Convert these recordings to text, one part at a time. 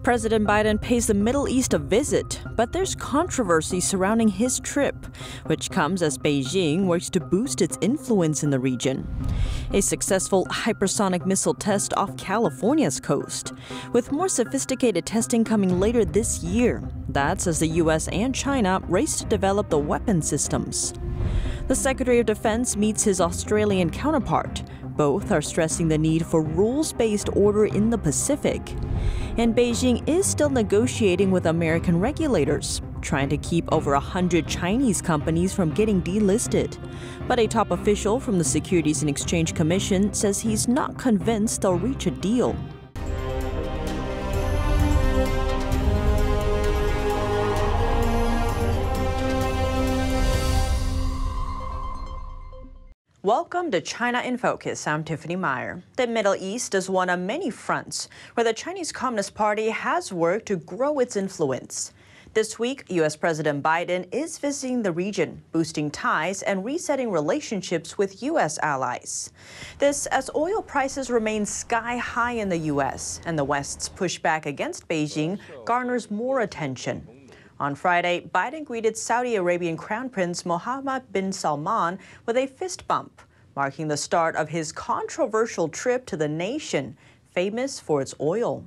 President Biden pays the Middle East a visit, but there's controversy surrounding his trip, which comes as Beijing works to boost its influence in the region. A successful hypersonic missile test off California's coast, with more sophisticated testing coming later this year. That's as the U.S. and China race to develop the weapon systems. The Secretary of Defense meets his Australian counterpart. Both are stressing the need for rules-based order in the Pacific. And Beijing is still negotiating with American regulators, trying to keep over 100 Chinese companies from getting delisted. But a top official from the Securities and Exchange Commission says he's not convinced they'll reach a deal. Welcome to China in Focus. I'm Tiffany Meyer. The Middle East is one of many fronts where the Chinese Communist Party has worked to grow its influence. This week, U.S. President Biden is visiting the region, boosting ties and resetting relationships with U.S. allies. This as oil prices remain sky high in the U.S. and the West's pushback against Beijing garners more attention. On Friday, Biden greeted Saudi Arabian Crown Prince Mohammed bin Salman with a fist bump, marking the start of his controversial trip to the nation, famous for its oil.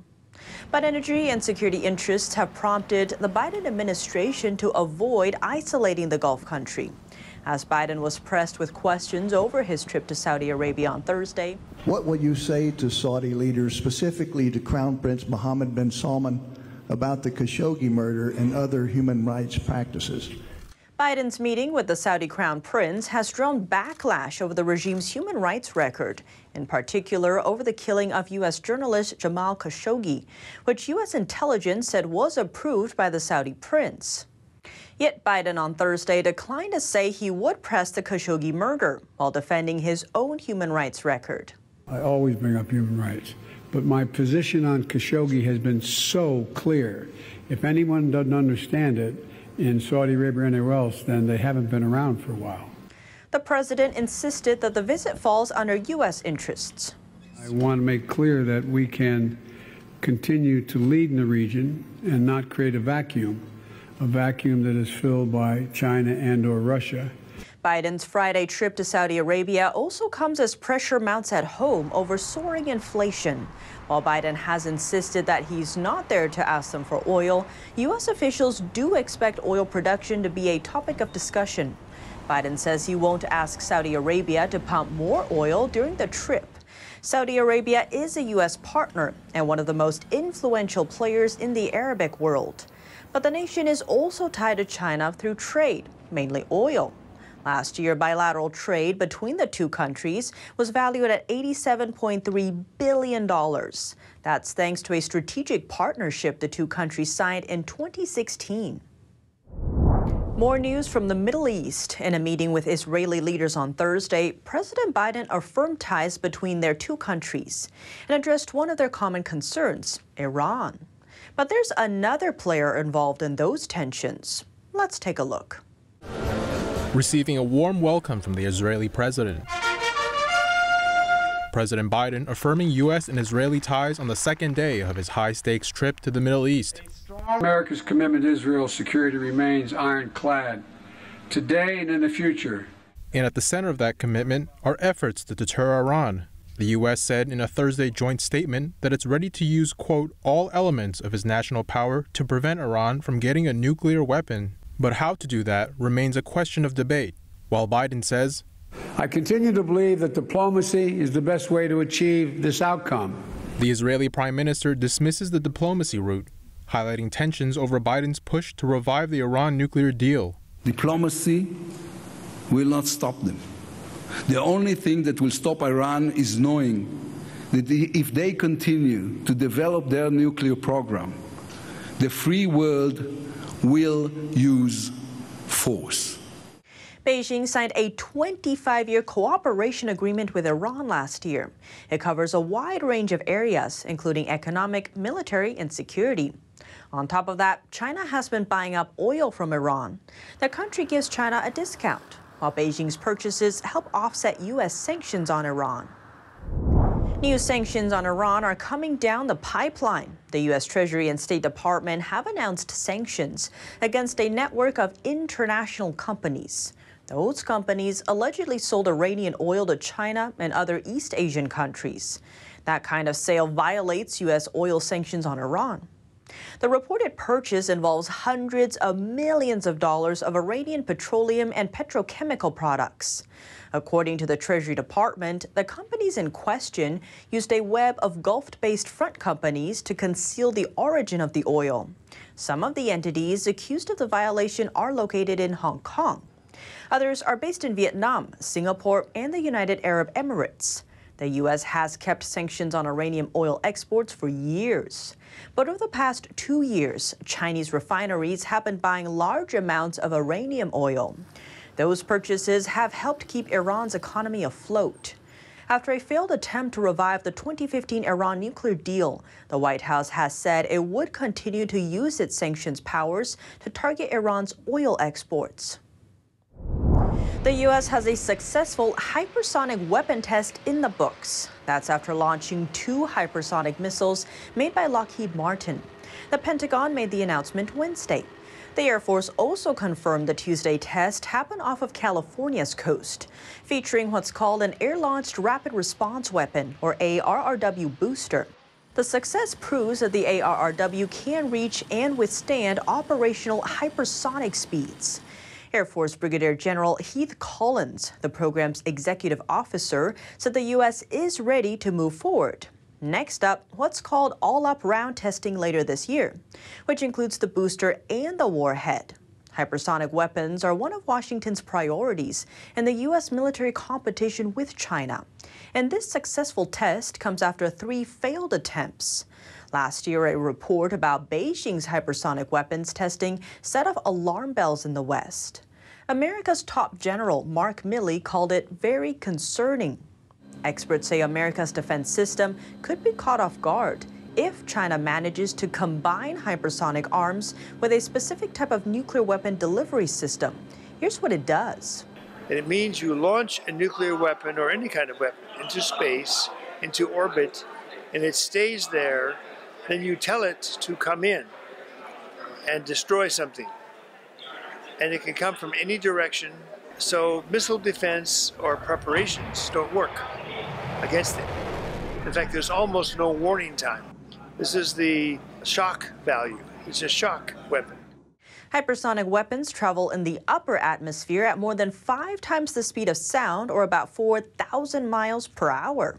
But energy and security interests have prompted the Biden administration to avoid isolating the Gulf country. As Biden was pressed with questions over his trip to Saudi Arabia on Thursday. What would you say to Saudi leaders, specifically to Crown Prince Mohammed bin Salman, about the Khashoggi murder and other human rights practices? Biden's meeting with the Saudi Crown Prince has drawn backlash over the regime's human rights record, in particular over the killing of U.S. journalist Jamal Khashoggi, which U.S. intelligence said was approved by the Saudi prince. Yet Biden on Thursday declined to say he would press the Khashoggi murder while defending his own human rights record. I always bring up human rights. But my position on Khashoggi has been so clear. If anyone doesn't understand it in Saudi Arabia or anywhere else, then they haven't been around for a while. The president insisted that the visit falls under U.S. interests. I want to make clear that we can continue to lead in the region and not create a vacuum that is filled by China and/or Russia. Biden's Friday trip to Saudi Arabia also comes as pressure mounts at home over soaring inflation. While Biden has insisted that he's not there to ask them for oil, U.S. officials do expect oil production to be a topic of discussion. Biden says he won't ask Saudi Arabia to pump more oil during the trip. Saudi Arabia is a U.S. partner and one of the most influential players in the Arabic world. But the nation is also tied to China through trade, mainly oil. Last year, bilateral trade between the two countries was valued at $87.3 billion. That's thanks to a strategic partnership the two countries signed in 2016. More news from the Middle East. In a meeting with Israeli leaders on Thursday, President Biden affirmed ties between their two countries and addressed one of their common concerns, Iran. But there's another player involved in those tensions. Let's take a look. Receiving a warm welcome from the Israeli president. President Biden affirming U.S. and Israeli ties on the second day of his high-stakes trip to the Middle East. America's commitment to Israel's security remains ironclad, today and in the future. And at the center of that commitment are efforts to deter Iran. The U.S. said in a Thursday joint statement that it's ready to use, quote, all elements of its national power to prevent Iran from getting a nuclear weapon. But how to do that remains a question of debate, while Biden says, I continue to believe that diplomacy is the best way to achieve this outcome. The Israeli prime minister dismisses the diplomacy route, highlighting tensions over Biden's push to revive the Iran nuclear deal. Diplomacy will not stop them. The only thing that will stop Iran is knowing that if they continue to develop their nuclear program, the free world will use force. Beijing signed a 25-year cooperation agreement with Iran last year. It covers a wide range of areas, including economic, military, and security. On top of that, China has been buying up oil from Iran. The country gives China a discount, while Beijing's purchases help offset U.S. sanctions on Iran. New sanctions on Iran are coming down the pipeline. The U.S. Treasury and State Department have announced sanctions against a network of international companies. Those companies allegedly sold Iranian oil to China and other East Asian countries. That kind of sale violates U.S. oil sanctions on Iran. The reported purchase involves hundreds of millions of dollars of Iranian petroleum and petrochemical products. According to the Treasury Department, the companies in question used a web of Gulf-based front companies to conceal the origin of the oil. Some of the entities accused of the violation are located in Hong Kong. Others are based in Vietnam, Singapore, and the United Arab Emirates. The U.S. has kept sanctions on Iranian oil exports for years. But over the past 2 years, Chinese refineries have been buying large amounts of Iranian oil. Those purchases have helped keep Iran's economy afloat. After a failed attempt to revive the 2015 Iran nuclear deal, the White House has said it would continue to use its sanctions powers to target Iran's oil exports. The U.S. has a successful hypersonic weapon test in the books. That's after launching 2 hypersonic missiles made by Lockheed Martin. The Pentagon made the announcement Wednesday. The Air Force also confirmed the Tuesday test happened off of California's coast, featuring what's called an Air-Launched Rapid Response Weapon, or ARRW booster. The success proves that the ARRW can reach and withstand operational hypersonic speeds. Air Force Brigadier General Heath Collins, the program's executive officer, said the U.S. is ready to move forward. Next up, what's called all-up round testing later this year, which includes the booster and the warhead. Hypersonic weapons are one of Washington's priorities in the U.S. military competition with China. And this successful test comes after 3 failed attempts. Last year, a report about Beijing's hypersonic weapons testing set off alarm bells in the West. America's top general, Mark Milley, called it very concerning. Experts say America's defense system could be caught off guard if China manages to combine hypersonic arms with a specific type of nuclear weapon delivery system. Here's what it does. And it means you launch a nuclear weapon or any kind of weapon into space, into orbit, and it stays there. Then you tell it to come in and destroy something. And it can come from any direction. So missile defense or preparations don't work against it. In fact, there's almost no warning time. This is the shock value. It's a shock weapon. Hypersonic weapons travel in the upper atmosphere at more than 5 times the speed of sound, or about 4,000 miles per hour.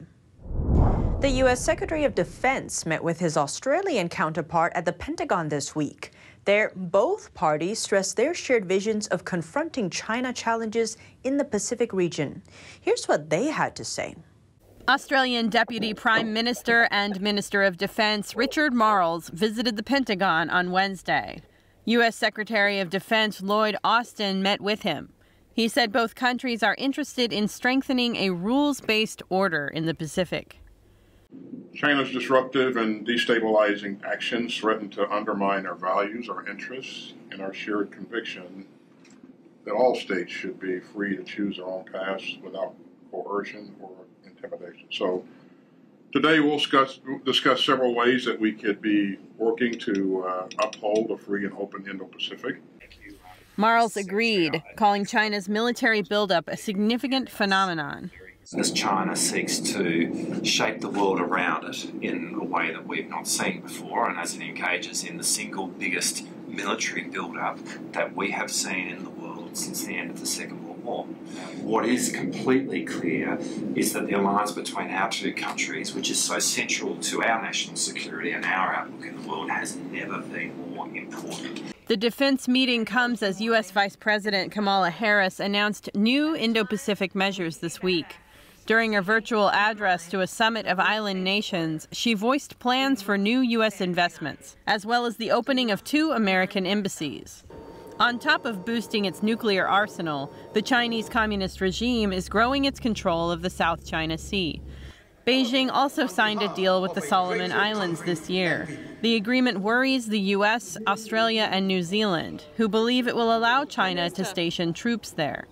The U.S. Secretary of Defense met with his Australian counterpart at the Pentagon this week. There, both parties stressed their shared visions of confronting China challenges in the Pacific region. Here's what they had to say. Australian Deputy Prime Minister and Minister of Defense Richard Marles visited the Pentagon on Wednesday. U.S. Secretary of Defense Lloyd Austin met with him. He said both countries are interested in strengthening a rules-based order in the Pacific. China's disruptive and destabilizing actions threaten to undermine our values, our interests, and our shared conviction that all states should be free to choose their own paths without coercion or intimidation. So today we'll discuss several ways that we could be working to uphold a free and open Indo-Pacific. Marles agreed, calling China's military buildup a significant phenomenon. As China seeks to shape the world around it in a way that we've not seen before, and as it engages in the single biggest military build-up that we have seen in the world since the end of the Second World War. What is completely clear is that the alliance between our 2 countries, which is so central to our national security and our outlook in the world, has never been more important. The defense meeting comes as U.S. Vice President Kamala Harris announced new Indo-Pacific measures this week. During her virtual address to a summit of island nations, she voiced plans for new U.S. investments, as well as the opening of 2 American embassies. On top of boosting its nuclear arsenal, the Chinese Communist regime is growing its control of the South China Sea. Beijing also signed a deal with the Solomon Islands this year. The agreement worries the U.S., Australia, and New Zealand, who believe it will allow China to station troops there.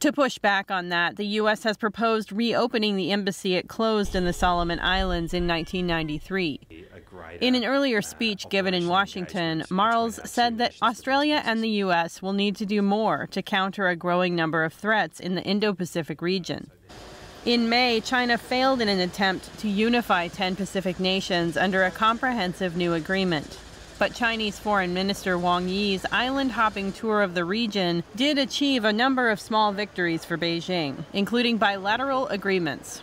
To push back on that, the U.S. has proposed reopening the embassy it closed in the Solomon Islands in 1993. In an earlier speech given in Washington, Marles said that Australia and the U.S. will need to do more to counter a growing number of threats in the Indo-Pacific region. In May, China failed in an attempt to unify 10 Pacific nations under a comprehensive new agreement. But Chinese Foreign Minister Wang Yi's island-hopping tour of the region did achieve a number of small victories for Beijing, including bilateral agreements.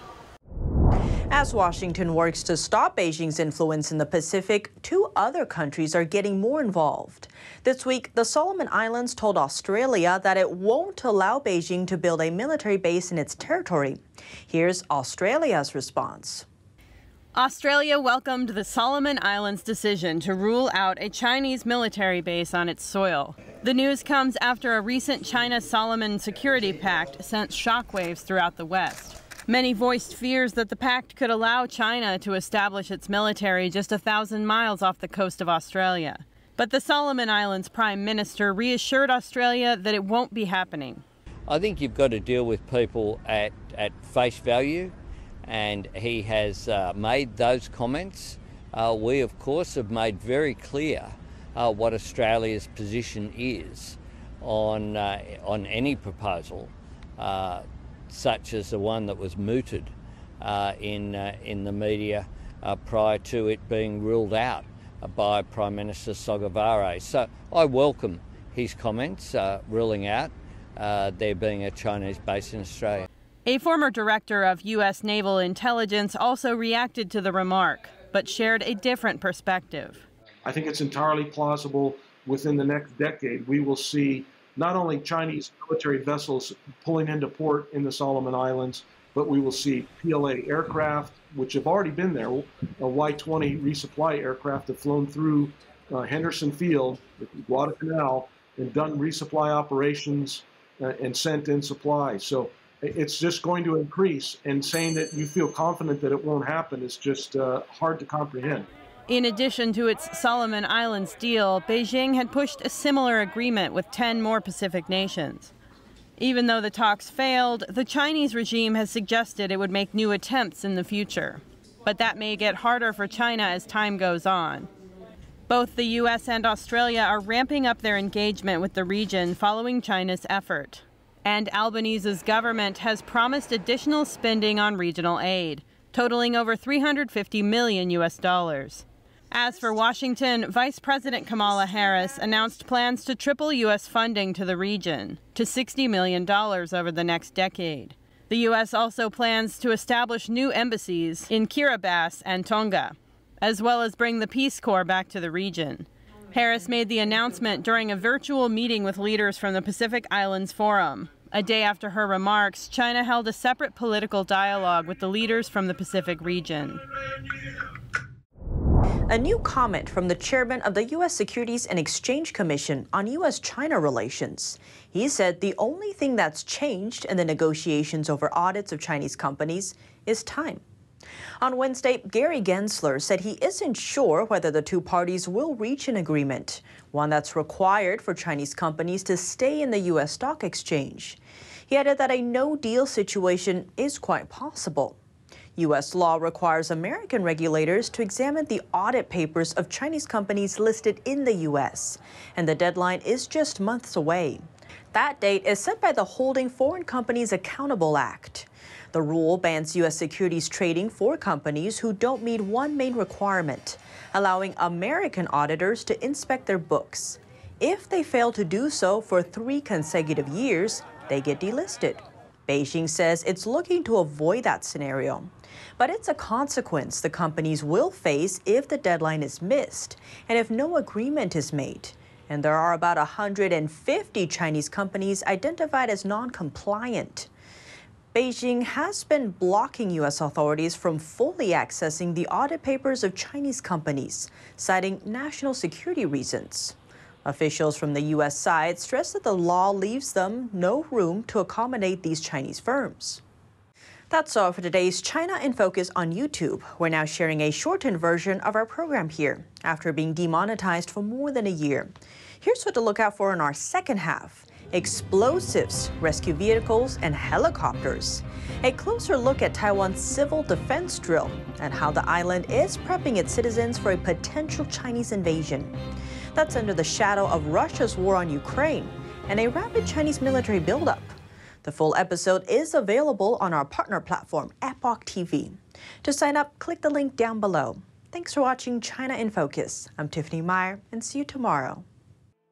As Washington works to stop Beijing's influence in the Pacific, 2 other countries are getting more involved. This week, the Solomon Islands told Australia that it won't allow Beijing to build a military base in its territory. Here's Australia's response. Australia welcomed the Solomon Islands' decision to rule out a Chinese military base on its soil. The news comes after a recent China-Solomon security pact sent shockwaves throughout the West. Many voiced fears that the pact could allow China to establish its military just 1,000 miles off the coast of Australia. But the Solomon Islands Prime Minister reassured Australia that it won't be happening. I think you've got to deal with people at face value. And he has made those comments. We, of course, have made very clear what Australia's position is on any proposal, such as the one that was mooted in the media prior to it being ruled out by Prime Minister Sogavare. So I welcome his comments ruling out there being a Chinese base in Australia. A former director of U.S. Naval Intelligence also reacted to the remark, but shared a different perspective. I think it's entirely plausible within the next decade we will see not only Chinese military vessels pulling into port in the Solomon Islands, but we will see PLA aircraft, which have already been there. A Y-20 resupply aircraft have flown through Henderson Field, Guadalcanal, and done resupply operations and sent in supplies. So it's just going to increase, and saying that you feel confident that it won't happen is just hard to comprehend. In addition to its Solomon Islands deal, Beijing had pushed a similar agreement with 10 more Pacific nations. Even though the talks failed, the Chinese regime has suggested it would make new attempts in the future. But that may get harder for China as time goes on. Both the U.S. and Australia are ramping up their engagement with the region following China's effort. And Albanese's government has promised additional spending on regional aid, totaling over $350 million US. As for Washington, Vice President Kamala Harris announced plans to triple U.S. funding to the region to $60 million over the next decade. The U.S. also plans to establish new embassies in Kiribati and Tonga, as well as bring the Peace Corps back to the region. Harris made the announcement during a virtual meeting with leaders from the Pacific Islands Forum. A day after her remarks, China held a separate political dialogue with the leaders from the Pacific region. A new comment from the chairman of the U.S. Securities and Exchange Commission on U.S.-China relations. He said the only thing that's changed in the negotiations over audits of Chinese companies is time. On Wednesday, Gary Gensler said he isn't sure whether the two parties will reach an agreement, one that's required for Chinese companies to stay in the U.S. stock exchange. He added that a no-deal situation is quite possible. U.S. law requires American regulators to examine the audit papers of Chinese companies listed in the U.S., and the deadline is just months away. That date is set by the Holding Foreign Companies Accountable Act. The rule bans U.S. securities trading for companies who don't meet one main requirement, allowing American auditors to inspect their books. If they fail to do so for 3 consecutive years, they get delisted. Beijing says it's looking to avoid that scenario. But it's a consequence the companies will face if the deadline is missed and if no agreement is made. And there are about 150 Chinese companies identified as non-compliant. Beijing has been blocking U.S. authorities from fully accessing the audit papers of Chinese companies, citing national security reasons. Officials from the U.S. side stress that the law leaves them no room to accommodate these Chinese firms. That's all for today's China in Focus on YouTube. We're now sharing a shortened version of our program here, after being demonetized for more than a year. Here's what to look out for in our second half. explosives, rescue vehicles, and helicopters. A closer look at Taiwan's civil defense drill and how the island is prepping its citizens for a potential Chinese invasion. That's under the shadow of Russia's war on Ukraine and a rapid Chinese military buildup. The full episode is available on our partner platform, Epoch TV. To sign up, click the link down below. Thanks for watching China in Focus. I'm Tiffany Meyer, and see you tomorrow.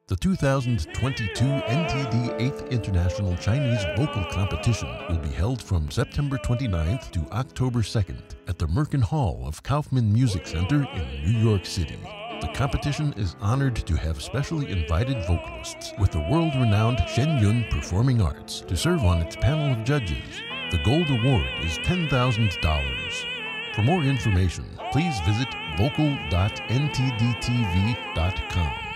The 2022 NTD 8th International Chinese Vocal Competition will be held from September 29th to October 2nd at the Merkin Hall of Kaufman Music Center in New York City. The competition is honored to have specially invited vocalists with the world-renowned Shen Yun Performing Arts to serve on its panel of judges. The gold award is $10,000. For more information, please visit vocal.ntdtv.com.